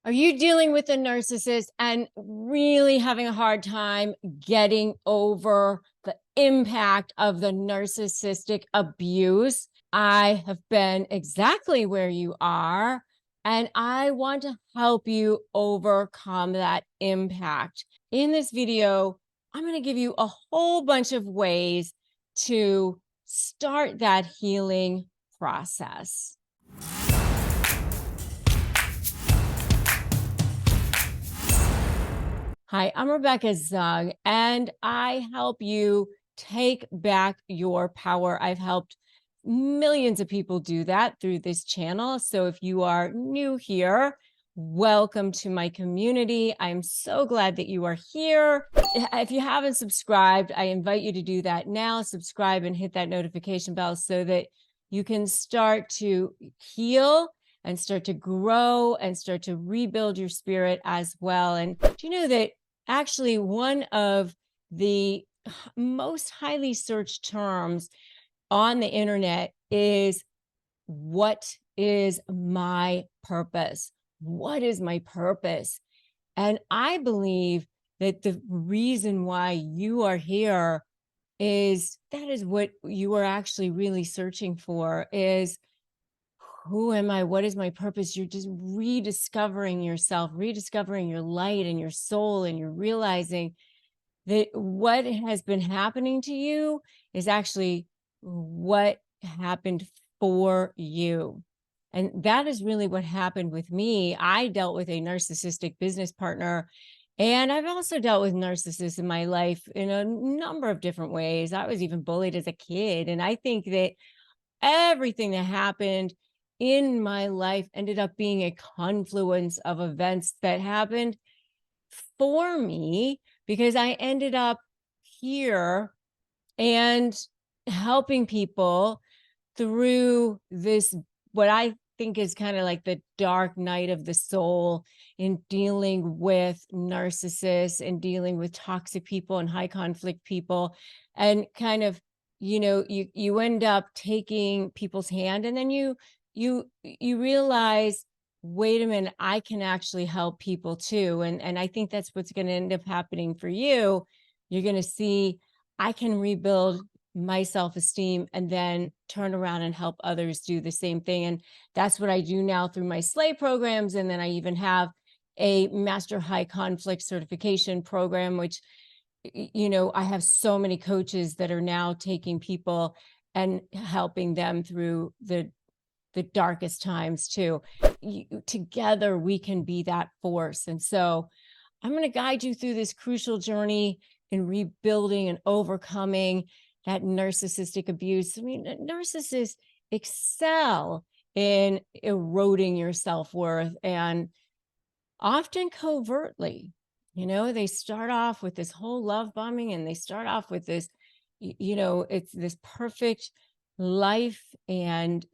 Are you dealing with a narcissist and really having a hard time getting over the impact of the narcissistic abuse? I have been exactly where you are, and I want to help you overcome that impact. In this video, I'm going to give you a whole bunch of ways to start that healing process. Hi, I'm Rebecca Zung, and I help you take back your power. I've helped millions of people do that through this channel. So if you are new here, welcome to my community. I'm so glad that you are here. If you haven't subscribed, I invite you to do that now. Subscribe and hit that notification bell so that you can start to heal and start to grow and start to rebuild your spirit as well. And do you know that actually one of the most highly searched terms on the internet is, what is my purpose? What is my purpose? And I believe that the reason why you are here is that is what you are actually really searching for, is who am I? What is my purpose? You're just rediscovering yourself, rediscovering your light and your soul, and you're realizing that what has been happening to you is actually what happened for you. And that is really what happened with me. I dealt with a narcissistic business partner, and I've also dealt with narcissists in my life in a number of different ways. I was even bullied as a kid. And I think that everything that happened in my life ended up being a confluence of events that happened for me, because I ended up here and helping people through this, what I think is kind of like the dark night of the soul, in dealing with narcissists and dealing with toxic people and high conflict people. And kind of, you end up taking people's hand, and then you realize, wait a minute, I can actually help people too. And I think that's what's going to end up happening for you. You're going to see, I can rebuild my self-esteem and then turn around and help others do the same thing. And that's what I do now through my SLAY programs. And then I even have a master high conflict certification program, which, I have so many coaches that are now taking people and helping them through the darkest times too. Together we can be that force. And so I'm going to guide you through this crucial journey in rebuilding and overcoming that narcissistic abuse. I mean, narcissists excel in eroding your self-worth, and often covertly. They start off with this whole love bombing, and they start off with this, it's this perfect life, and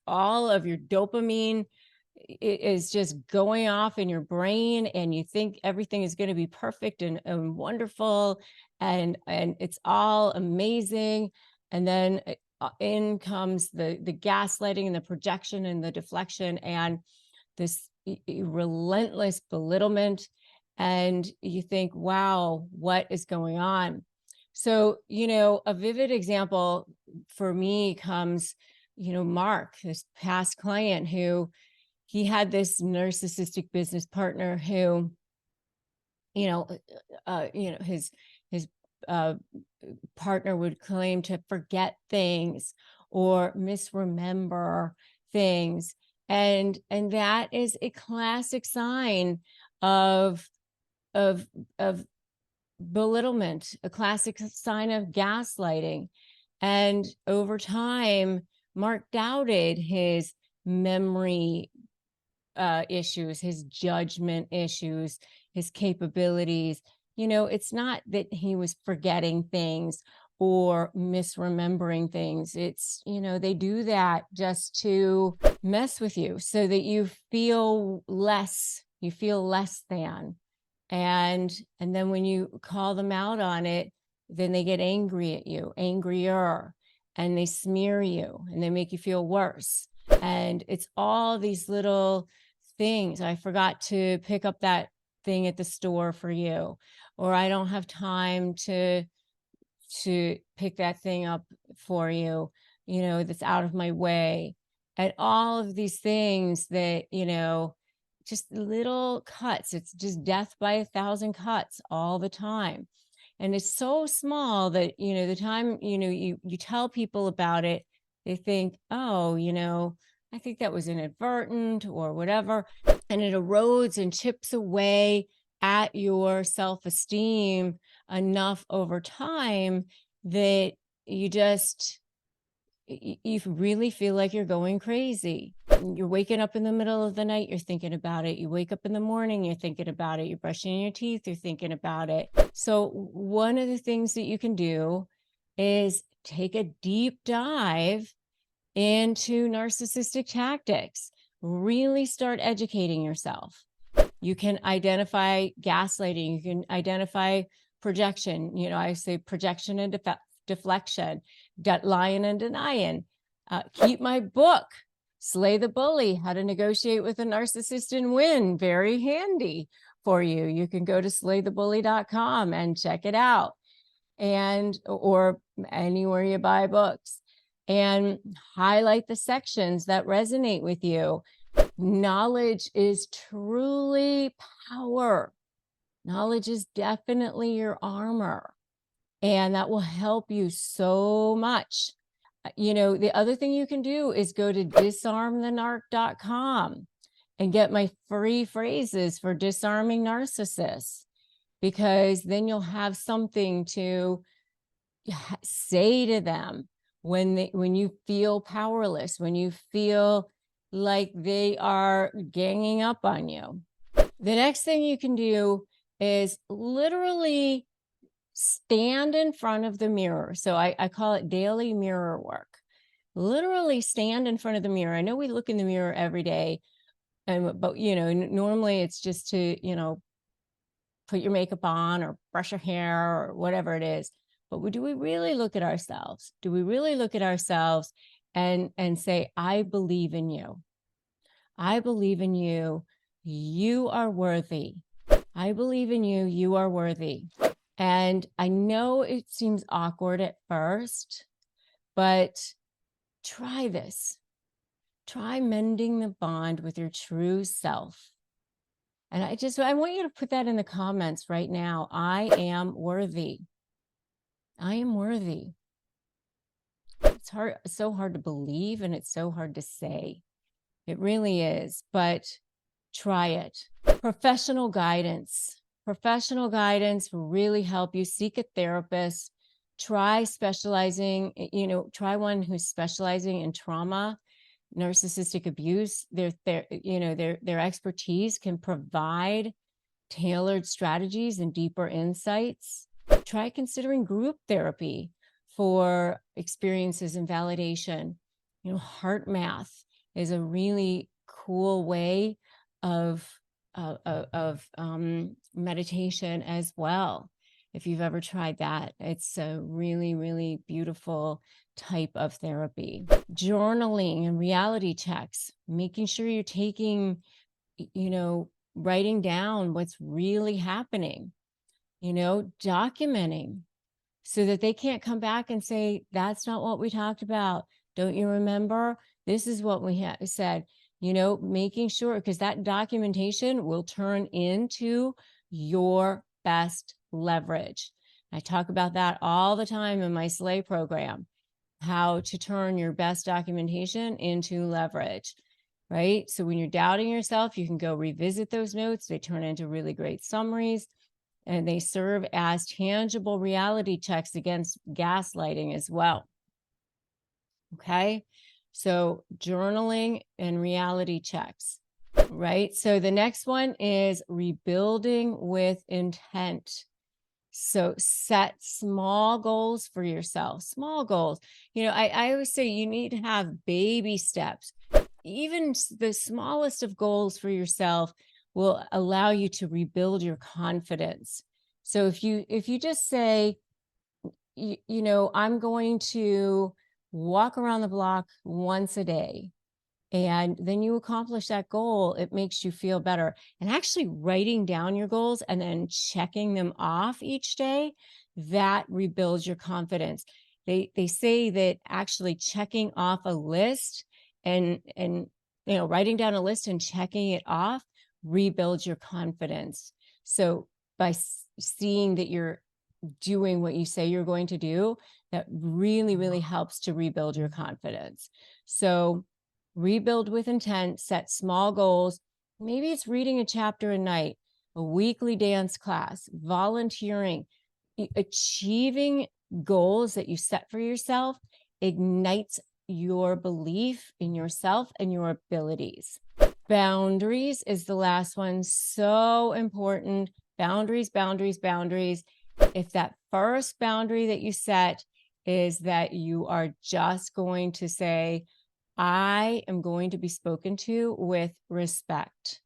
all of your dopamine is just going off in your brain, and you think everything is going to be perfect and wonderful, and it's all amazing. And then in comes the gaslighting and the projection and the deflection and this relentless belittlement, and you think, wow, what is going on? So, a vivid example for me comes, Mark, this past client, who he had this narcissistic business partner who, his uh, partner would claim to forget things or misremember things, and that is a classic sign of belittlement, a classic sign of gaslighting. And over time, Mark doubted his memory issues, his judgment issues, his capabilities. It's not that he was forgetting things or misremembering things. It's, they do that just to mess with you so that you feel less than. And then when you call them out on it, then they get angry at you, angrier, and they smear you and they make you feel worse. And it's all these little things. I forgot to pick up that thing at the store for you, or I don't have time to pick that thing up for you, that's out of my way. And all of these things that, just little cuts. It's just death by 1,000 cuts all the time. And it's so small that, the time, you tell people about it, they think, oh, I think that was inadvertent or whatever. And it erodes and chips away at your self-esteem enough over time that you just you really feel like you're going crazy. You're waking up in the middle of the night, you're thinking about it. You wake up in the morning, you're thinking about it. You're brushing your teeth, you're thinking about it. So one of the things that you can do is take a deep dive into narcissistic tactics. Really start educating yourself. You can identify gaslighting. You can identify projection. I say projection and deflection, lying and denying. Keep my book, Slay the Bully, How to Negotiate with a Narcissist and Win. Very handy for you. You can go to slaythebully.com and check it out, or anywhere you buy books, and highlight the sections that resonate with you. Knowledge is truly power. Knowledge is definitely your armor, and that will help you so much. The other thing you can do is go to disarmthenarc.com and get my free phrases for disarming narcissists, because then you'll have something to say to them when you feel powerless, when you feel like they are ganging up on you. The next thing you can do is literally stand in front of the mirror. So I call it daily mirror work. Literally stand in front of the mirror. I know we look in the mirror every day, but normally it's just to, put your makeup on or brush your hair or whatever it is. But do we really look at ourselves? Do we really look at ourselves and say, I believe in you. I believe in you. You are worthy. I believe in you. You are worthy. And I know it seems awkward at first, but try this. Try mending the bond with your true self. And I want you to put that in the comments right now. I am worthy. I am worthy. It's hard, so hard to believe, and it's so hard to say. It really is, but try it. Professional guidance. Professional guidance will really help you. Seek a therapist. Try specializing, try one who's specializing in trauma, narcissistic abuse. Their expertise can provide tailored strategies and deeper insights. Try considering group therapy for experiences and validation. Heart math is a really cool way of meditation as well. If you've ever tried that, it's a really, really beautiful type of therapy. Journaling and reality checks, making sure you're taking, writing down what's really happening, documenting so that they can't come back and say, that's not what we talked about. Don't you remember? This is what we said, making sure, because that documentation will turn into your best leverage. I talk about that all the time in my Slay program, how to turn your best documentation into leverage, right? So when you're doubting yourself, you can go revisit those notes. They turn into really great summaries, and they serve as tangible reality checks against gaslighting as well. Okay. So journaling and reality checks, right? So the next one is rebuilding with intent. So set small goals for yourself, small goals. I always say you need to have baby steps. Even the smallest of goals for yourself will allow you to rebuild your confidence. So if you just say, I'm going to walk around the block once a day, And then you accomplish that goal. It makes you feel better. And actually writing down your goals and then checking them off each day, that rebuilds your confidence. They say that actually checking off a list and writing down a list and checking it off rebuilds your confidence. So by seeing that you're doing what you say you're going to do, that really, really helps to rebuild your confidence. So rebuild with intent, set small goals. Maybe it's reading a chapter a night, a weekly dance class, volunteering, achieving goals that you set for yourself ignites your belief in yourself and your abilities. Boundaries is the last one. So important. Boundaries, boundaries, boundaries. If that first boundary that you set is that you are just going to say, I am going to be spoken to with respect.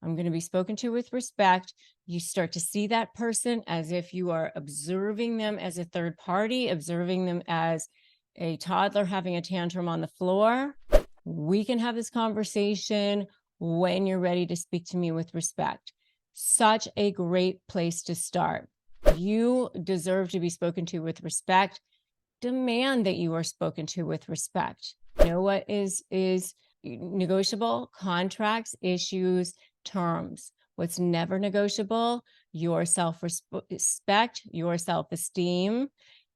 I'm going to be spoken to with respect. You start to see that person as if you are observing them as a third party, observing them as a toddler having a tantrum on the floor. We can have this conversation when you're ready to speak to me with respect. Such a great place to start. You deserve to be spoken to with respect. Demand that you are spoken to with respect. You know what is negotiable? Contracts, issues, terms. What's never negotiable? Your self-respect, your self-esteem,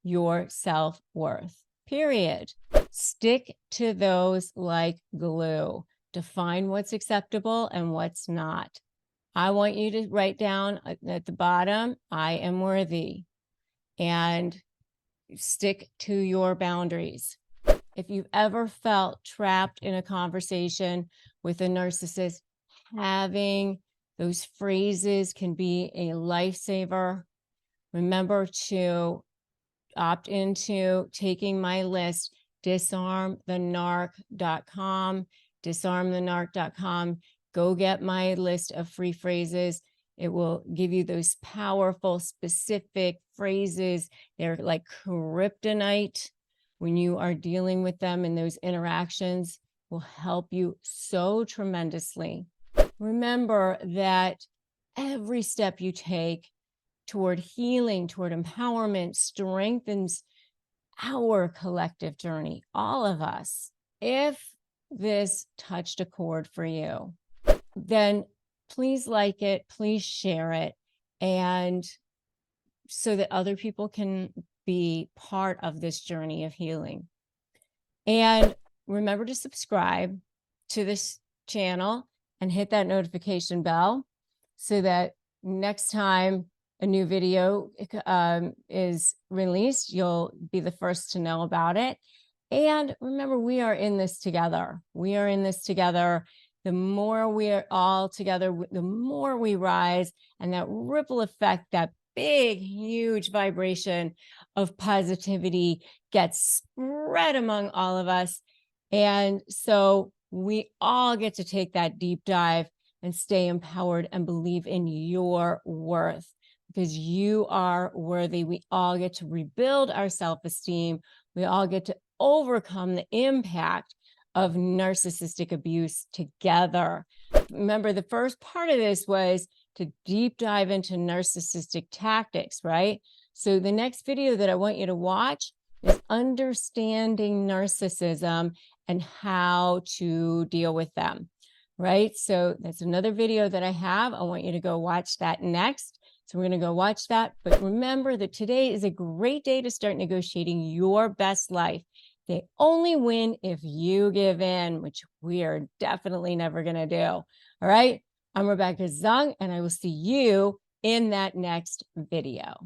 your self-worth. Period. Stick to those like glue. Define what's acceptable and what's not. I want you to write down at the bottom, I am worthy, and stick to your boundaries. If you've ever felt trapped in a conversation with a narcissist, having those phrases can be a lifesaver. Remember to opt into taking my list, disarmthenarc.com, disarmthenarc.com. Go get my list of free phrases. It will give you those powerful, specific phrases. They're like kryptonite when you are dealing with them, and those interactions will help you so tremendously. Remember that every step you take toward healing, toward empowerment, strengthens our collective journey, all of us. If this touched a chord for you, then please like it, please share it, and so that other people can be part of this journey of healing. And remember to subscribe to this channel and hit that notification bell so that next time a new video is released, you'll be the first to know about it. And remember, we are in this together. We are in this together. The more we are all together, the more we rise, and that ripple effect, that big, huge vibration of positivity gets spread among all of us. And so we all get to take that deep dive and stay empowered and believe in your worth, because you are worthy. We all get to rebuild our self-esteem. We all get to overcome the impact of narcissistic abuse together. Remember, the first part of this was to deep dive into narcissistic tactics, right? So the next video that I want you to watch is understanding narcissism and how to deal with them, right? So that's another video that I have. I want you to go watch that next. So we're going to go watch that. But remember that today is a great day to start negotiating your best life. They only win if you give in, which we are definitely never going to do. All right. I'm Rebecca Zung, and I will see you in that next video.